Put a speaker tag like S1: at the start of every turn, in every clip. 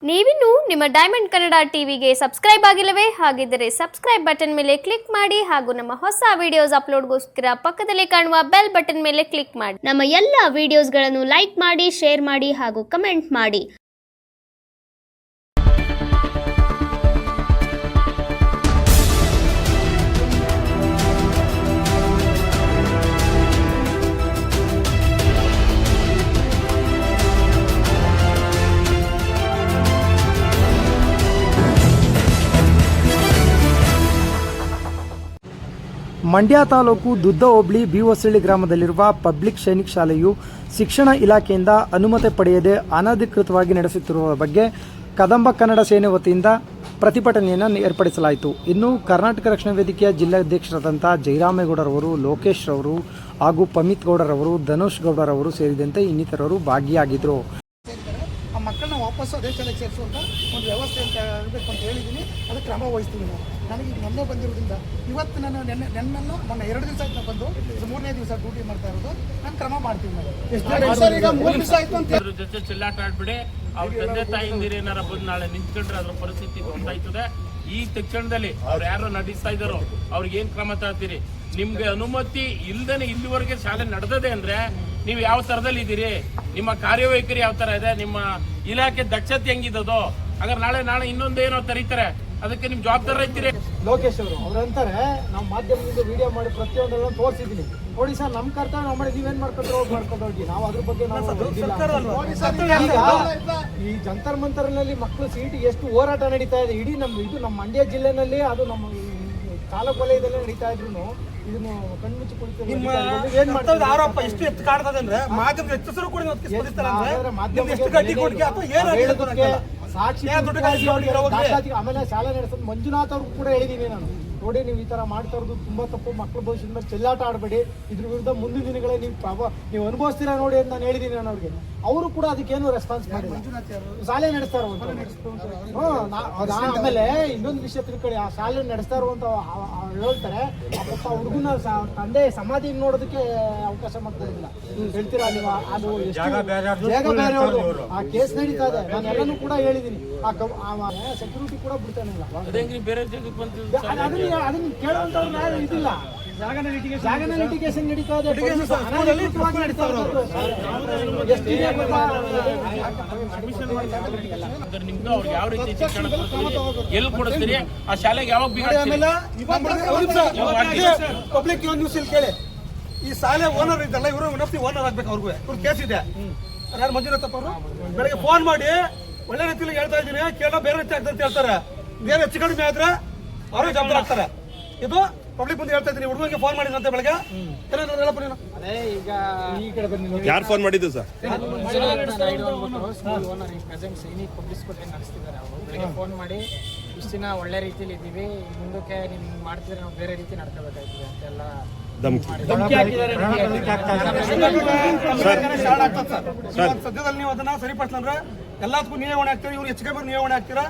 S1: ನೀವಿನ್ನು ನಿಮ್ಮ ಡೈಮಂಡ್ ಕನ್ನಡ ಟಿವಿಗೆ ಸಬ್ಸ್ಕ್ರೈಬ್ ಆಗಿಲ್ಲವೇ? ಹಾಗಿದ್ದರೆ ಸಬ್ಸ್ಕ್ರೈಬ್ ಬಟನ್ ಮೇಲೆ ಕ್ಲಿಕ್ ಮಾಡಿ ಹಾಗೂ ನಮ್ಮ ಹೊಸ ವಿಡಿಯೋಸ್ ಅಪ್ಲೋಡ್ಗೋಸ್ಕರ ಪಕ್ಕದಲ್ಲಿ ಕಾಣುವ ಬೆಲ್ ಬಟನ್ ಮೇಲೆ ಕ್ಲಿಕ್ ಮಾಡಿ. ನಮ್ಮ ಎಲ್ಲ ವಿಡಿಯೋಸ್ಗಳನ್ನು ಲೈಕ್ ಮಾಡಿ, ಶೇರ್ ಮಾಡಿ ಹಾಗೂ ಕಮೆಂಟ್ ಮಾಡಿ.
S2: ಮಂಡ್ಯ ತಾಲೂಕು ದುದ್ದ ಹೋಬಳಿ ಬಿಹೊಸಳ್ಳಿ ಗ್ರಾಮದಲ್ಲಿರುವ ಪಬ್ಲಿಕ್ ಸೈನಿಕ್ ಶಾಲೆಯು ಶಿಕ್ಷಣ ಇಲಾಖೆಯಿಂದ ಅನುಮತಿ ಪಡೆಯದೆ ಅನಧಿಕೃತವಾಗಿ ನಡೆಸುತ್ತಿರುವ ಬಗ್ಗೆ ಕದಂಬ ಕನ್ನಡ ಸೇನೆ ವತಿಯಿಂದ ಪ್ರತಿಭಟನೆಯನ್ನು ಏರ್ಪಡಿಸಲಾಯಿತು. ಇನ್ನು ಕರ್ನಾಟಕ ರಕ್ಷಣಾ ವೇದಿಕೆಯ ಜಿಲ್ಲಾಧ್ಯಕ್ಷರಾದಂಥ ಜಯರಾಮೇಗೌಡರವರು, ಲೋಕೇಶ್ ರವರು ಹಾಗೂ ಪಮಿತ್ ಗೌಡರವರು, ಧನುಷ್ ಗೌಡರವರು ಸೇರಿದಂತೆ ಇನ್ನಿತರರು ಭಾಗಿಯಾಗಿದ್ದರು.
S3: ಆ ಮಕ್ಕಳನ್ನ ವಾಪಸ್ಸು ಅದೇ ಶಾಲೆಗೆ ಸೇರಿಸುವಂಥ ಒಂದು ವ್ಯವಸ್ಥೆ ಅಂತ ಇರಬೇಕು ಅಂತ ಹೇಳಿದ್ದೀನಿ. ಅದಕ್ಕೆ ಕ್ರಮ ವಹಿಸ್ತೀನಿ. ನನಗೆ ಈಗ ಮೊನ್ನೆ ಬಂದಿರೋದ್ರಿಂದ ಇವತ್ತು ನಾನು ನೆನ್ನೆಲ್ಲ ಮೊನ್ನೆ 2 ದಿವಸ ಆಯ್ತು ಬಂದು, ಇದು 3ನೇ ದಿವಸ ಡ್ಯೂಟಿ ಮಾಡ್ತಾ ಇರೋದು. ನಾನು ಕ್ರಮ ಮಾಡ್ತೀನಿ. ಈಗ 3 ದಿವಸ ಆಯ್ತು ಅಂತ
S4: ಅದ್ರ ಜೊತೆ ಚೆಲ್ಲಾಟ ಆಡ್ಬಿಡಿ. ಅವ್ರ ತಂದೆ ತಾಯಿಂದಿರು ಏನಾರ ಬಂದು ನಾಳೆ ನಿಂತ್ಕೊಂಡ್ರೆ ಅದ್ರ ಪರಿಸ್ಥಿತಿ ಗೊತ್ತಾಯ್ತದೆ. ಈ ತಕ್ಷಣದಲ್ಲಿ ಅವ್ರು ಯಾರು ನಡೆಸ್ತಾ ಇದ್ದಾರೋ ಅವ್ರಿಗೆ ಏನ್ ಕ್ರಮ ತಗೋತೀರಿ? ನಿಮ್ಗೆ ಅನುಮತಿ ಇಲ್ದೇನೆ ಇಲ್ಲಿವರೆಗೆ ಶಾಲೆ ನಡೆದದೆ ಅಂದ್ರೆ ನೀವು ಯಾವ ತರದಲ್ಲಿ ಇದ್ದೀರಿ? ನಿಮ್ಮ ಕಾರ್ಯವೈಖರಿ ಯಾವ ತರ ಇದೆ? ನಿಮ್ಮ ಇಲಾಖೆ ದಕ್ಷತೆ ಹೆಂಗಿದೋ? ಹಾಗಾದ್ರೆ ನಾಳೆ ಇನ್ನೊಂದೇನೋ ತರೀತಾರೆ, ಅದಕ್ಕೆ ನಿಮ್ ಜವಾಬ್ದಾರ ಐತಿರಿ.
S3: ಲೋಕೇಶ್ ಅವರು ಅಂತಾರೆ, ನಾವು ಮಾಧ್ಯಮದಿಂದ ವಿಡಿಯೋ ಮಾಡಿ ಪ್ರತಿಯೊಂದೆಲ್ಲ ತೋರಿಸಿದ್ದೀನಿ. ನೋಡಿ ಸರ್, ನಮ್ಮ ಕರ್ತವ್ಯ ನಾವು ಮಾಡಿ, ನೀವೇನ್ ಮಾಡ್ಕೊಂಡು ಹೋಗಿ ನಾವು ಅದ್ರ ಬಗ್ಗೆ ಈ ಜಂತರ್ ಮಂತರ್ನಲ್ಲಿ ಮಕ್ಕಳು ಸೀಟಿಗೆ ಎಷ್ಟು ಹೋರಾಟ ನಡೀತಾ ಇದೆ. ಇಡೀ ನಮ್ಮ ಮಂಡ್ಯ ಜಿಲ್ಲೆನಲ್ಲಿ, ಅದು ನಮ್ಮ ತಾಲೂಕು ವಲಯದಲ್ಲೇ ನಡೀತಾ ಇದ್ರು ಇದನ್ನು ಕಣ್ಮುಚ್ಚಿ ಕುಳಿತು ಆರೋಪ ಎಷ್ಟು ಎತ್ತು ಕಾಡ್ತದೆ ಅಂದ್ರೆ ಮಾಧ್ಯಮದ ಹೆಚ್ಚರು ಕೂಡ ಸಾಕ್ಷಿ ಆಮೇಲೆ ಶಾಲೆ ನಡೆಸೋದು ಮಂಜುನಾಥ್ ಅವ್ರಿಗೂ ಕೂಡ ಹೇಳಿದ್ದೀನಿ ನಾನು. ನೋಡಿ, ನೀವು ಈ ತರ ಮಾಡ್ತಾ ಇರೋದು ತುಂಬಾ ತಪ್ಪು. ಮಕ್ಕಳ ಭವಿಷ್ಯದ ಮೇಲೆ ಚೆಲ್ಲಾಟ ಆಡಬೇಡಿ. ಇದ್ರ ವಿರುದ್ಧ ಮುಂದಿನ ದಿನಗಳೇ ನೀವು ಅನುಭವಿಸ್ತೀರಾ ನೋಡಿ ಅಂತ ನಾನು ಹೇಳಿದ್ದೀನಿ ನಾನು ಅವ್ರಿಗೆ. ಅವರು ಕೂಡ ಅದಕ್ಕೇನು ರೆಸ್ಪಾನ್ಸ್ ಮಾಡಿಲ್ಲ. ಶಾಲೆ ನಡೆಸ್ತಾ ಇರುವಂತ ಆಮೇಲೆ ಇನ್ನೊಂದು ವಿಷಯ ತಿಳ್ಕೊಳ್ಳಿ, ಆ ಶಾಲೆ ನಡೆಸ್ತಾ ಇರುವಂತ ಹೇಳ್ತಾರೆ, ಆ ಹುಡುಗನ ತಂದೆ ಸಮಾಧಿ ನೋಡೋದಕ್ಕೆ ಅವಕಾಶ ಮಾಡ್ಕೊಡೋದಿಲ್ಲ. ಹೇಳ್ತೀರಾ ನೀವು? ಅದು ಜಾಗ ಬೇರೆ ಆ ಕೇಸ್ ನಡೀತಾ ಇದೆ. ನಾನು ಎಲ್ಲನೂ ಕೂಡ ಹೇಳಿದ್ದೀನಿ. ಸೆಕ್ಯೂರಿಟಿ ಕೂಡ ಬಿಡ್ತಾನೆ ಇಲ್ಲ. ಅದನ್ನ ಕೇಳುವಂತವ್ರು ಯಾರು ಇದಿಲ್ಲ. ಜಾಗನ ಲಿಟಿಗೇಷನ್ ನಡೀತಾ ಇದೆ.
S4: ನಿಮ್ದು ಅವ್ರಿಗೆ ಯಾವ ರೀತಿ ಶಿಕ್ಷಣ ಎಲ್ಲಿ ಕೊಡ್ತೀರಿ? ಆ ಶಾಲೆಗೆ ಯಾವಾಗ
S3: ಪಬ್ಲಿಕ್ ನ್ಯೂಸ್ ಇಲ್ಲಿ ಕೇಳಿ. ಈ ಶಾಲೆ ಓನರ್ ಇದ್ದಲ್ಲ, ಇವರು ವಿನಪ್ತಿ ಓನರ್ ಆಗ್ಬೇಕು. ಅವ್ರಿಗೂ ಇವ್ರು ಕೇಸ್ ಇದೆ. ಯಾರು ಮಂಜುನಾಥಪ್ಪ ಅವರು ಬೆಳಗ್ಗೆ ಫೋನ್ ಮಾಡಿ ಒಳ್ಳೆ ರೀತಿಯಲ್ಲಿ ಹೇಳ್ತಾ ಇದ್ದೀನಿ, ಕೇಳೋ ಬೇರೆ ರೀತಿ ಆಗ್ತದೆ ಅಂತ ಹೇಳ್ತಾರೆ. ಬೇರೆ ಹೆಚ್ಚು ಕಡಿಮೆ ಆದ್ರೆ ಅವರೇ ಜವಾಬ್ದಾರ ಆಗ್ತಾರೆ. ಇದು ಪಬ್ಲಿಕ್ ಮುಂದೆ ಹೇಳ್ತಾ ಇದ್ದೀನಿ. ಹುಡುಗರಿಗೆ ಫೋನ್ ಮಾಡಿದಂತೆ ಬೆಳಗ್ಗೆ
S5: ಯಾರು ಫೋನ್ ಮಾಡಿದ್ದು ಸರ್?
S6: ಬೆಳಗ್ಗೆ ಫೋನ್ ಮಾಡಿ ಇಷ್ಟು ದಿನ ಒಳ್ಳೆ ರೀತಿಯಲ್ಲಿ ಇದ್ದೀವಿ, ಮುಂದಕ್ಕೆ ನೀವು ಮಾಡ್ತಿದ್ರೆ ನಾವು ಬೇರೆ ರೀತಿ ನಡ್ಕೋಬೇಕಾಗ್ತದೆ ಅಂತೆಲ್ಲ
S3: ಸದ್ಯದಲ್ಲಿ ನೀವು ಅದನ್ನ ಸರಿಪಡಿಸಂದ್ರೆ ಎಲ್ಲದಕ್ಕೂ ನೀವೇ ಹೊಣೆ ಆಗ್ತೀರಾ. ಇವ್ರು ಹೆಚ್ಚು ಕಮ್ಮಿ ನೀವೇ ಹೊಣೆ ಆಗ್ತೀರಾ.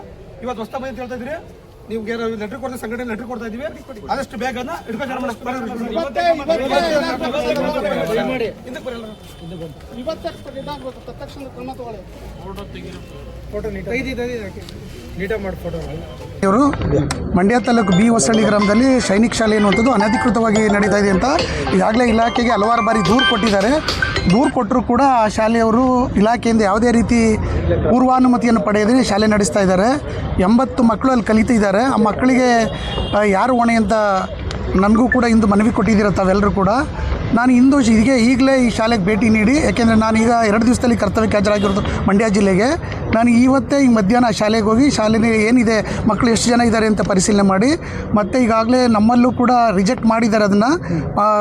S3: ಇವತ್ತು ಹೊಸ ಬಂದು ಅಂತ ಹೇಳ್ತಾ ಇದ್ದೀರಿ. ನೀವು ಲೆಟರ್ ಕೊಡ್ತಾ ಸಂಘಟನೆ ಲೆಟರ್ ಕೊಡ್ತಾ ಇದೀವಿ. ಆದಷ್ಟು ಬೇಗ ಇವರು ಮಂಡ್ಯ ತಾಲೂಕು ಬಿಹೊಸಳ್ಳಿ ಗ್ರಾಮದಲ್ಲಿ ಸೈನಿಕ್ ಶಾಲೆ ಎನ್ನುವಂಥದ್ದು ಅನಧಿಕೃತವಾಗಿ ನಡೀತಾ ಇದೆ ಅಂತ ಈಗಾಗಲೇ ಇಲಾಖೆಗೆ ಹಲವಾರು ಬಾರಿ ದೂರು ಕೊಟ್ಟಿದ್ದಾರೆ. ದೂರು ಕೊಟ್ಟರು ಕೂಡ ಆ ಶಾಲೆಯವರು ಇಲಾಖೆಯಿಂದ ಯಾವುದೇ ರೀತಿ ಪೂರ್ವಾನುಮತಿಯನ್ನು ಪಡೆಯದೇ ಶಾಲೆ ನಡೆಸ್ತಾ ಇದ್ದಾರೆ. 80 ಮಕ್ಕಳು ಅಲ್ಲಿ ಕಲಿತಿದ್ದಾರೆ. ಆ ಮಕ್ಕಳಿಗೆ ಯಾರು ಹೊಣೆ ಅಂತ ನನಗೂ ಕೂಡ ಇಂದು ಮನವಿ ಕೊಟ್ಟಿದ್ದೀರ ತಾವೆಲ್ಲರೂ ಕೂಡ. ನಾನು ಇಂದು ಈಗಲೇ ಈ ಶಾಲೆಗೆ ಭೇಟಿ ನೀಡಿ, ಯಾಕೆಂದರೆ ನಾನೀಗ 2 ದಿವಸದಲ್ಲಿ ಕರ್ತವ್ಯಕ್ಕೆ ಹಾಜರಾಗಿರೋದು ಮಂಡ್ಯ ಜಿಲ್ಲೆಗೆ. ನಾನು ಇವತ್ತೇ ಈ ಮಧ್ಯಾಹ್ನ ಶಾಲೆಗೆ ಹೋಗಿ ಶಾಲೆಗೆ ಏನಿದೆ, ಮಕ್ಕಳು ಎಷ್ಟು ಜನ ಇದ್ದಾರೆ ಅಂತ ಪರಿಶೀಲನೆ ಮಾಡಿ, ಮತ್ತು ಈಗಾಗಲೇ ನಮ್ಮಲ್ಲೂ ಕೂಡ ರಿಜೆಕ್ಟ್ ಮಾಡಿದ್ದಾರೆ. ಅದನ್ನು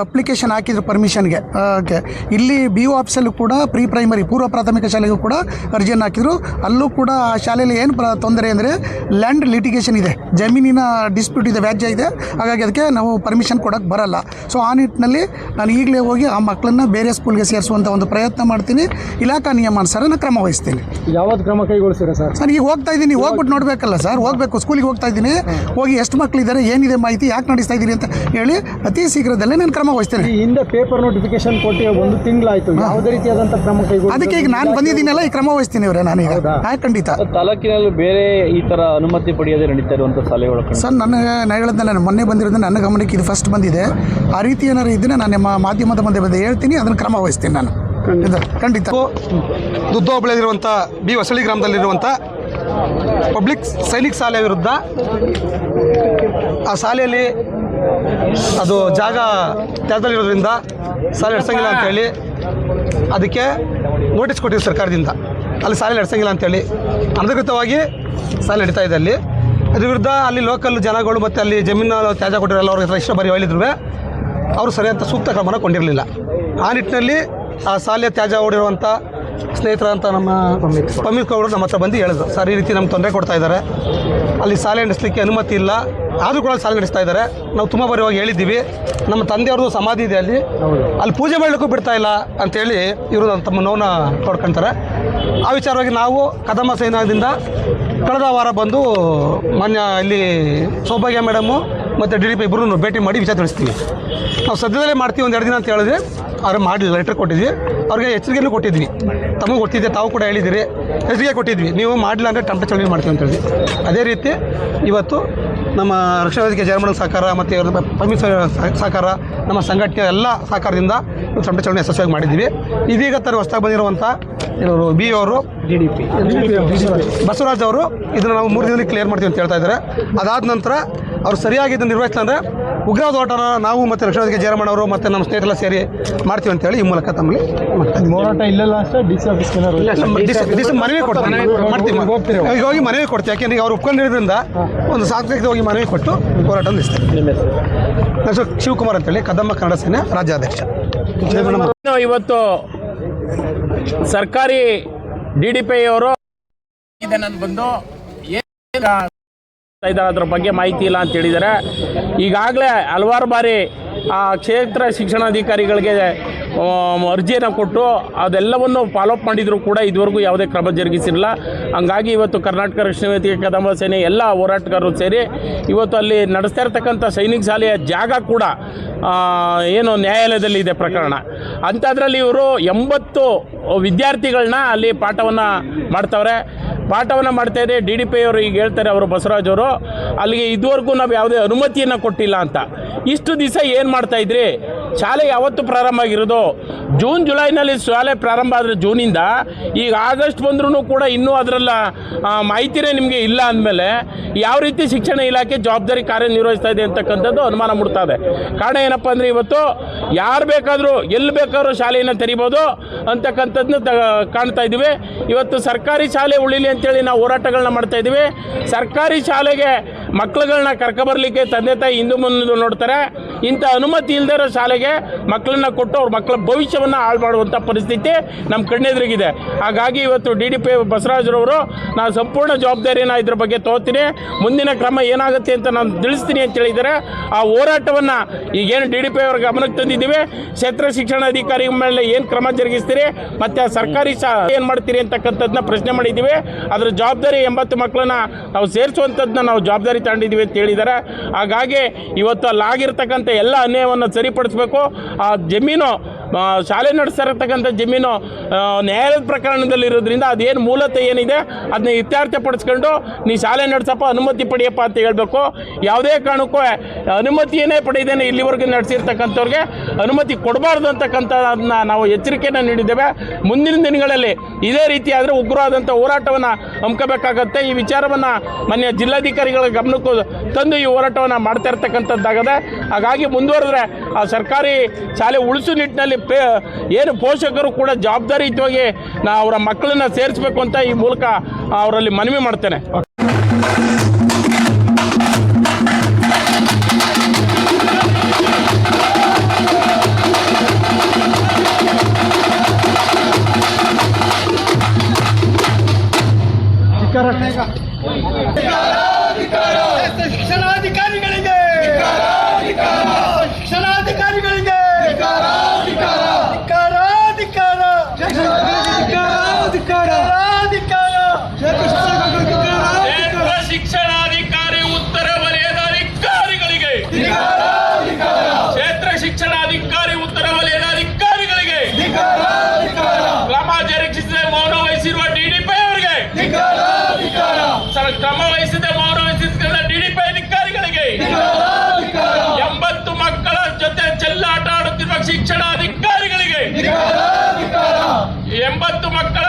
S3: ಅಪ್ಲಿಕೇಶನ್ ಹಾಕಿದ್ರು ಪರ್ಮಿಷನ್ಗೆ. ಓಕೆ, ಇಲ್ಲಿ ಬಿ ಒ ಆಫೀಸಲ್ಲೂ ಕೂಡ ಪ್ರೀ ಪ್ರೈಮರಿ ಪೂರ್ವ ಪ್ರಾಥಮಿಕ ಶಾಲೆಗೂ ಕೂಡ ಅರ್ಜಿಯನ್ನು ಹಾಕಿದರು. ಅಲ್ಲೂ ಕೂಡ ಆ ಶಾಲೆಯಲ್ಲಿ ಏನು ತೊಂದರೆ ಅಂದರೆ ಲ್ಯಾಂಡ್ ಲಿಟಿಗೇಷನ್ ಇದೆ, ಜಮೀನಿನ ಡಿಸ್ಪ್ಯೂಟ್ ಇದೆ, ವ್ಯಾಜ್ಯ ಇದೆ. ಹಾಗಾಗಿ ಅದಕ್ಕೆ ನಾವು ಪರ್ಮಿಷನ್ ಕೊಡೋಕ್ಕೆ ಬರಲ್ಲ. ಸೊ ಆ ನಿಟ್ಟಿನಲ್ಲಿ ನಾನು ಈಗಲೇ ಹೋಗಿ ಆ ಮಕ್ಕಳನ್ನ ಬೇರೆ ಸ್ಕೂಲ್ಗೆ ಸೇರಿಸುವಂಥ ಒಂದು ಪ್ರಯತ್ನ ಮಾಡ್ತೀನಿ. ಇಲಾಖಾ ನಿಯಮಾನುಸಾರ ನಾನು ಕ್ರಮ ವಹಿಸ್ತೀನಿ.
S2: ಯಾವ್ದು ಕ್ರಮ ಕೈಗೊಳಿಸಿರ ಸರ್?
S3: ಸರ್ ಈಗ ಹೋಗ್ತಾ ಇದ್ದೀನಿ, ಹೋಗ್ಬಿಟ್ಟು ನೋಡಬೇಕಲ್ಲ ಸರ್, ಹೋಗಬೇಕು, ಸ್ಕೂಲಿಗೆ ಹೋಗ್ತಾ ಇದ್ದೀನಿ, ಹೋಗಿ ಎಷ್ಟು ಮಕ್ಕಳಿದ್ದಾರೆ, ಏನಿದೆ ಮಾಹಿತಿ, ಯಾಕೆ ನಡೆಸ್ತಾ ಇದ್ದೀನಿ ಅಂತ ಹೇಳಿ ಅತಿ ಶೀಘ್ರದಲ್ಲೇ ನಾನು ಕ್ರಮ ವಹಿಸ್ತೇನೆ.
S2: ಈ ಹಿಂದೆ ಪೇಪರ್ ನೋಟಿಫಿಕೇಶನ್ ಕೊಟ್ಟು 1 ತಿಂಗಳಾಯ್ತು, ಯಾವುದೇ ರೀತಿಯಾದಂಥ ಕ್ರಮ ಕೈಗೊಳ್ಳಿ.
S3: ಅದಕ್ಕೆ ಈಗ ನಾನು ಬಂದಿದ್ದೀನಲ್ಲ, ಈ ಕ್ರಮ ವಹಿಸ್ತೀನಿ ಅವರೇ ನಾನೀಗ. ಖಂಡಿತ.
S7: ತಾಲೂಕಿನಲ್ಲಿ ಬೇರೆ ಈ ತರ ಅನುಮತಿ ಪಡೆಯದೆ ನಡೀತಾ ಇರುವಂಥ ಶಾಲೆಗಳು
S3: ಸರ್ ನಾನು ಹೇಳಿದ್ನಲ್ಲ, ಮೊನ್ನೆ ಬಂದಿರೋದು ನನ್ನ ಗಮನಕ್ಕೆ ಇದು ಫಸ್ಟ್ ಬಂದಿದೆ. ಆ ರೀತಿ ಏನಾರು ಇದ್ದರೆ ನಾನು ನಿಮ್ಮ ಮಾಧ್ಯಮದ ಮುಂದೆ ಬಂದು ಹೇಳ್ತೀನಿ, ಅದನ್ನು ಕ್ರಮ ವಹಿಸ್ತೀನಿ ನಾನು ಖಂಡಿತ. ದುದ್ದ ಹೋಬಳಿಯಲ್ಲಿರುವಂಥ ಬಿ ಹೊಸಳ್ಳಿ ಗ್ರಾಮದಲ್ಲಿರುವಂಥ ಪಬ್ಲಿಕ್ ಸೈನಿಕ್ ಶಾಲೆ ವಿರುದ್ಧ ಆ ಶಾಲೆಯಲ್ಲಿ ಅದು ಜಾಗ ತ್ಯಾಗದಲ್ಲಿರೋದ್ರಿಂದ ಶಾಲೆ ನಡೆಸಂಗಿಲ್ಲ ಅಂತೇಳಿ ಅದಕ್ಕೆ ನೋಟಿಸ್ ಕೊಟ್ಟಿದ್ದು ಸರ್ಕಾರದಿಂದ. ಅಲ್ಲಿ ಶಾಲೆ ನಡೆಸಂಗಿಲ್ಲ ಅಂತೇಳಿ ಅನಧಿಕೃತವಾಗಿ ಶಾಲೆ ನಡೀತಾ ಇದೆ. ಅಲ್ಲಿ ಅದ್ರ ವಿರುದ್ಧ ಅಲ್ಲಿ ಲೋಕಲ್ ಜನಗಳು ಮತ್ತು ಅಲ್ಲಿ ಜಮೀನು ತ್ಯಾಜ್ಯ ಕೊಟ್ಟಿರಲ್ಲ, ಅವ್ರಿಗೆ ಇಷ್ಟ ಬರೀ ಹೇಳಿದ್ರು ಅವರು ಸರಿಯಾದ ಸೂಕ್ತ ಕ್ರಮನ ಕೊಂಡಿರಲಿಲ್ಲ. ಆ ನಿಟ್ಟಿನಲ್ಲಿ ಆ ಶಾಲೆ ತ್ಯಾಜ್ಯ ಓಡಿರುವಂಥ ಸ್ನೇಹಿತರಂತ ನಮ್ಮ ಪಮ್ಮೀರ್ ಅವರು ನಮ್ಮ ಹತ್ರ ಬಂದು ಹೇಳಿದ್ರು, ಸರ್ ಈ ರೀತಿ ನಮ್ಗೆ ತೊಂದರೆ ಕೊಡ್ತಾ ಇದ್ದಾರೆ, ಅಲ್ಲಿ ಶಾಲೆ ನಡೆಸಲಿಕ್ಕೆ ಅನುಮತಿ ಇಲ್ಲ, ಆದರೂ ಕೂಡ ಶಾಲೆ ನಡೆಸ್ತಾ ಇದ್ದಾರೆ, ನಾವು ತುಂಬ ಬರುವಾಗಿ ಹೇಳಿದ್ದೀವಿ, ನಮ್ಮ ತಂದೆಯವ್ರದ್ದು ಸಮಾಧಿ ಇದೆ ಅಲ್ಲಿ ಪೂಜೆ ಮಾಡಲಿಕ್ಕೂ ಬಿಡ್ತಾ ಇಲ್ಲ ಅಂತೇಳಿ ಇವರು ತಮ್ಮ ನೋವನ್ನ ತೋಡ್ಕೊಳ್ತಾರೆ. ಆ ವಿಚಾರವಾಗಿ ನಾವು ಕದಂಬ ಸೈನ್ಯದಿಂದ ಕಳೆದ ವಾರ ಬಂದು ಮಾನ್ಯ ಇಲ್ಲಿ ಸೌಭಾಗ್ಯ ಮೇಡಮು ಮತ್ತು DDP ಇಬ್ಬರು ಭೇಟಿ ಮಾಡಿ ವಿಚಾರ ತಿಳಿಸ್ತೀವಿ. ನಾವು ಸದ್ಯದಲ್ಲೇ ಮಾಡ್ತೀವಿ, 1-2 ದಿನ ಅಂತ ಹೇಳಿದ್ರೆ ಅವ್ರು ಮಾಡಲಿಲ್ಲ. ಲೆಟ್ರ್ ಕೊಟ್ಟಿದ್ವಿ, ಅವ್ರಿಗೆ ಎಚ್ಚರಿಕೆಯನ್ನು ಕೊಟ್ಟಿದ್ವಿ, ತಮಗೆ ಗೊತ್ತಿದೆ, ತಾವು ಕೂಡ ಹೇಳಿದಿರಿ, ಎಚ್ಚರಿಕೆ ಕೊಟ್ಟಿದ್ವಿ, ನೀವು ಮಾಡಲಿಲ್ಲ ಅಂದರೆ ಟಂಟ ಚಳವಳಿ ಮಾಡ್ತೀವಿ ಅಂತ ಹೇಳಿದ್ವಿ. ಅದೇ ರೀತಿ ಇವತ್ತು ನಮ್ಮ ರಕ್ಷಣಾ ವೇದಿಕೆ ಜಯಮಂಡಲ ಸಹಕಾರ ಮತ್ತು ಪರ್ಮಿಟ್ ಸಹಕಾರ, ನಮ್ಮ ಸಂಘಟನೆ ಎಲ್ಲ ಸಹಕಾರದಿಂದ ಟಂಟ ಚಳವಳಿ ಯಶಸ್ವಿಯಾಗಿ ಮಾಡಿದ್ವಿ. ಇದೀಗ ಹೊಸದಾಗಿ ಬಂದಿರುವಂಥ ಇವರು ಬಿ ಅವರು
S2: DDP
S3: ಬಸವರಾಜ್ ಅವರು ಇದನ್ನು ನಾವು 3 ದಿನದಲ್ಲಿ ಕ್ಲಿಯರ್ ಮಾಡ್ತೀವಿ ಅಂತ ಹೇಳ್ತಾ ಇದ್ದಾರೆ. ಅದಾದ ನಂತರ ಅವ್ರು ಸರಿಯಾಗಿ ಇದನ್ನು ನಿರ್ವಹಿಸಿಲ್ಲ ಅಂದರೆ ಉಗ್ರವಾದ ಹೋರಾಟನ ನಾವು ಮತ್ತು ರಕ್ಷಣಾ ವೇದಿಕೆ ಜಯರಾಮಣ್ಣ ಅವರು ಮತ್ತು ನಮ್ಮ ಸ್ನೇಹಿತರೆಲ್ಲ ಸೇರಿ ಮಾಡ್ತೀವಿ ಅಂತೇಳಿ ಈ ಮೂಲಕ ತಮ್ಮಲ್ಲಿ
S2: ಹೋರಾಟ ಇಲ್ಲೆಲ್ಲ ಅಷ್ಟೇ DC ಆಫೀಸ್ಗೆ
S3: ಮನವಿ ಕೊಡ್ತೀವಿ, ಮಾಡ್ತೀವಿ, ಈಗ ಹೋಗಿ ಮನವಿ ಕೊಡ್ತೀವಿ. ಯಾಕೆಂದ್ರೆ ಅವ್ರು ಒಪ್ಕೊಂಡಿರೋದ್ರಿಂದ ಒಂದು ಸಾಂಸ್ಕೃತಿಕ ಹೋಗಿ ಮನವಿ ಕೊಟ್ಟು ಹೋರಾಟ ನಿಲ್ಲಿಸ್ತೀವಿ. ನನ್ನ ಶಿವಕುಮಾರ್ ಅಂತೇಳಿ ಕದಂಬ ಕನ್ನಡ ಸೇನೆ ರಾಜ್ಯಾಧ್ಯಕ್ಷ.
S4: ಇವತ್ತು ಸರ್ಕಾರಿ DDP ಅವರು ನಾನು ಬಂದು ಅದ್ರ ಬಗ್ಗೆ ಮಾಹಿತಿ ಇಲ್ಲ ಅಂತ ಹೇಳಿದ್ದಾರೆ. ಈಗಾಗಲೇ ಹಲವಾರು ಬಾರಿ ಆ ಕ್ಷೇತ್ರ ಶಿಕ್ಷಣಾಧಿಕಾರಿಗಳಿಗೆ ಅರ್ಜಿಯನ್ನು ಕೊಟ್ಟು ಅದೆಲ್ಲವನ್ನು ಫಾಲೋಅಪ್ ಮಾಡಿದರೂ ಕೂಡ ಇದುವರೆಗೂ ಯಾವುದೇ ಕ್ರಮ ಜರುಗಿಸಿರಲಿಲ್ಲ. ಹಂಗಾಗಿ ಇವತ್ತು ಕರ್ನಾಟಕ ರಕ್ಷಣಾ ವೇದಿಕೆ ಕದಂಬ ಸೇನೆ ಎಲ್ಲ ಹೋರಾಟಗಾರರು ಸೇರಿ ಇವತ್ತು ಅಲ್ಲಿ ನಡೆಸ್ತಾ ಇರ್ತಕ್ಕಂಥ ಸೈನಿಕ ಶಾಲೆಯ ಜಾಗ ಕೂಡ ಏನು ನ್ಯಾಯಾಲಯದಲ್ಲಿ ಇದೆ ಪ್ರಕರಣ. ಅಂಥದ್ರಲ್ಲಿ ಇವರು 80 ವಿದ್ಯಾರ್ಥಿಗಳನ್ನ ಅಲ್ಲಿ ಪಾಠವನ್ನು ಮಾಡ್ತಾಯಿದ್ರೆ DDP ಅವರು ಈಗ ಹೇಳ್ತಾರೆ, ಅವರು ಬಸವರಾಜ್ ಅವರು, ಅಲ್ಲಿಗೆ ಇದುವರೆಗೂ ನಾವು ಯಾವುದೇ ಅನುಮತಿಯನ್ನು ಕೊಟ್ಟಿಲ್ಲ ಅಂತ. ಇಷ್ಟು ದಿವಸ ಏನು ಮಾಡ್ತಾಯಿದ್ರಿ? ಶಾಲೆ ಯಾವತ್ತು ಪ್ರಾರಂಭ ಆಗಿರೋದು? ಜೂನ್ ಜುಲೈನಲ್ಲಿ ಶಾಲೆ ಪ್ರಾರಂಭ ಆದರೆ ಜೂನಿಂದ ಈಗ ಆಗಸ್ಟ್ ಬಂದ್ರೂ ಕೂಡ ಇನ್ನೂ ಅದರಲ್ಲ ಮಾಹಿತಿನೇ ನಿಮಗೆ ಇಲ್ಲ ಅಂದಮೇಲೆ ಯಾವ ರೀತಿ ಶಿಕ್ಷಣ ಇಲಾಖೆ ಜವಾಬ್ದಾರಿ ಕಾರ್ಯನಿರ್ವಹಿಸ್ತಾ ಇದೆ ಅಂತಕ್ಕಂಥದ್ದು ಅನುಮಾನ ಮೂಡ್ತಾ ಇದೆ. ಕಾರಣ ಏನಪ್ಪ ಅಂದರೆ ಇವತ್ತು ಯಾರು ಬೇಕಾದರೂ ಎಲ್ಲಿ ಬೇಕಾದ್ರೂ ಶಾಲೆಯನ್ನು ತೆರಿಬೋದು ಅಂತಕ್ಕಂಥದ್ದನ್ನ ಕಾಣ್ತಾ ಇದ್ದೀವಿ. ಇವತ್ತು ಸರ್ಕಾರಿ ಶಾಲೆ ಉಳಿಲಿ ಅಂತೇಳಿ ನಾವು ಹೋರಾಟಗಳನ್ನ ಮಾಡ್ತಾ ಇದ್ದೀವಿ. ಸರ್ಕಾರಿ ಶಾಲೆಗೆ ಮಕ್ಕಳುಗಳನ್ನ ಕರ್ಕೊಬರ್ಲಿಕ್ಕೆ ತಂದೆ ತಾಯಿ ಹಿಂದೆ ಮುಂದೆ ನೋಡ್ತಾರೆ. ಇಂಥ ಅನುಮತಿ ಇಲ್ಲದೇ ಇರೋ ಶಾಲೆಗೆ ಮಕ್ಕಳನ್ನ ಕೊಟ್ಟು ಅವ್ರ ಮಕ್ಕಳ ಭವಿಷ್ಯವನ್ನು ಹಾಳು ಮಾಡುವಂಥ ಪರಿಸ್ಥಿತಿ ನಮ್ಮ ಕಣ್ಣೆದುರಿಗಿದೆ. ಹಾಗಾಗಿ ಇವತ್ತು DDP ಬಸವರಾಜರವರು ನಾನು ಸಂಪೂರ್ಣ ಜವಾಬ್ದಾರಿಯನ್ನು ಇದ್ರ ಬಗ್ಗೆ ತಗೋತೀನಿ, ಮುಂದಿನ ಕ್ರಮ ಏನಾಗುತ್ತೆ ಅಂತ ನಾನು ತಿಳಿಸ್ತೀನಿ ಅಂತ ಹೇಳಿದ್ದಾರೆ. ಆ ಹೋರಾಟವನ್ನು ಈಗೇನು DDP ಅವರ ಗಮನಕ್ಕೆ ತಂದಿದ್ದೀವಿ, ಕ್ಷೇತ್ರ ಶಿಕ್ಷಣಾಧಿಕಾರಿ ಮೇಲೆ ಏನು ಕ್ರಮ ಜರುಗಿಸ್ತೀರಿ ಮತ್ತು ಸರ್ಕಾರಿ ಏನು ಮಾಡ್ತೀರಿ ಅಂತಕ್ಕಂಥದ್ದನ್ನ ಪ್ರಶ್ನೆ ಮಾಡಿದ್ದೀವಿ. ಅದರ ಜವಾಬ್ದಾರಿ 80 ಮಕ್ಕಳನ್ನ ನಾವು ಸೇರಿಸುವಂಥದ್ದನ್ನ ನಾವು ಜವಾಬ್ದಾರಿ ತಗೊಂಡಿದ್ದೀವಿ ಅಂತ ಹೇಳಿದ್ದಾರೆ. ಹಾಗಾಗಿ ಇವತ್ತು ಅಲ್ಲಾಗಿರ್ತಕ್ಕಂಥ ಎಲ್ಲ ಅನ್ಯಾಯವನ್ನು ಸರಿಪಡಿಸಬೇಕು. ಆ ಜಮೀನು ಶಾಲೆ ನಡೆಸ್ತಾ ಇರತಕ್ಕಂಥ ಜಮೀನು ನ್ಯಾಯಾಲಯದ ಪ್ರಕರಣದಲ್ಲಿರೋದ್ರಿಂದ ಅದೇನು ಮೂಲತಃ ಏನಿದೆ ಅದನ್ನ ಇತ್ಯರ್ಥಪಡಿಸ್ಕೊಂಡು ನೀ ಶಾಲೆ ನಡೆಸಪ್ಪ, ಅನುಮತಿ ಪಡೆಯಪ್ಪ ಅಂತ ಹೇಳಬೇಕು. ಯಾವುದೇ ಕಾರಣಕ್ಕೂ ಅನುಮತಿಯನ್ನೇ ಪಡೆಯದೇನೆ ಇಲ್ಲಿವರೆಗೂ ನಡೆಸಿರ್ತಕ್ಕಂಥವ್ರಿಗೆ ಅನುಮತಿ ಕೊಡಬಾರ್ದು ಅಂತಕ್ಕಂಥದ್ದನ್ನ ನಾವು ಎಚ್ಚರಿಕೆಯನ್ನು ನೀಡಿದ್ದೇವೆ. ಮುಂದಿನ ದಿನಗಳಲ್ಲಿ ಇದೇ ರೀತಿ ಆದರೆ ಉಗ್ರವಾದಂಥ ಹೋರಾಟವನ್ನು ಹಮ್ಮಿಕೋಬೇಕಾಗತ್ತೆ. ಈ ವಿಚಾರವನ್ನು ಮಾನ್ಯ ಜಿಲ್ಲಾಧಿಕಾರಿಗಳ ಗಮನಕ್ಕೂ ತಂದು ಈ ಹೋರಾಟವನ್ನು ಮಾಡ್ತಾ ಇರ್ತಕ್ಕಂಥದ್ದಾಗದೆ. ಹಾಗಾಗಿ ಮುಂದುವರೆದ್ರೆ ಆ ಸರ್ಕಾರಿ ಶಾಲೆ ಉಳಿಸು ನಿಟ್ಟಿನಲ್ಲಿ ಏನು ಪೋಷಕರು ಕೂಡ ಜವಾಬ್ದಾರಿಯುತವಾಗಿ ಅವರ ಮಕ್ಕಳನ್ನ ಸೇರಿಸಬೇಕು ಅಂತ ಈ ಮೂಲಕ ಅವರಲ್ಲಿ ಮನವಿ ಮಾಡ್ತೇನೆ.
S8: ಶಿಕ್ಷಣಾಧಿಕಾರಿಗಳಿಗೆ
S4: ಕ್ರಮ ವಹಿಸದೆ ಮೌನ ವಹಿಸಿದ ಡಿಡಿಪಿ ಅಧಿಕಾರಿಗಳಿಗೆ 80 ಮಕ್ಕಳ ಜೊತೆ ಚೆಲ್ಲಾಟ ಆಡುತ್ತಿರುವ ಶಿಕ್ಷಣಾಧಿಕಾರಿಗಳಿಗೆ 80 ಮಕ್ಕಳ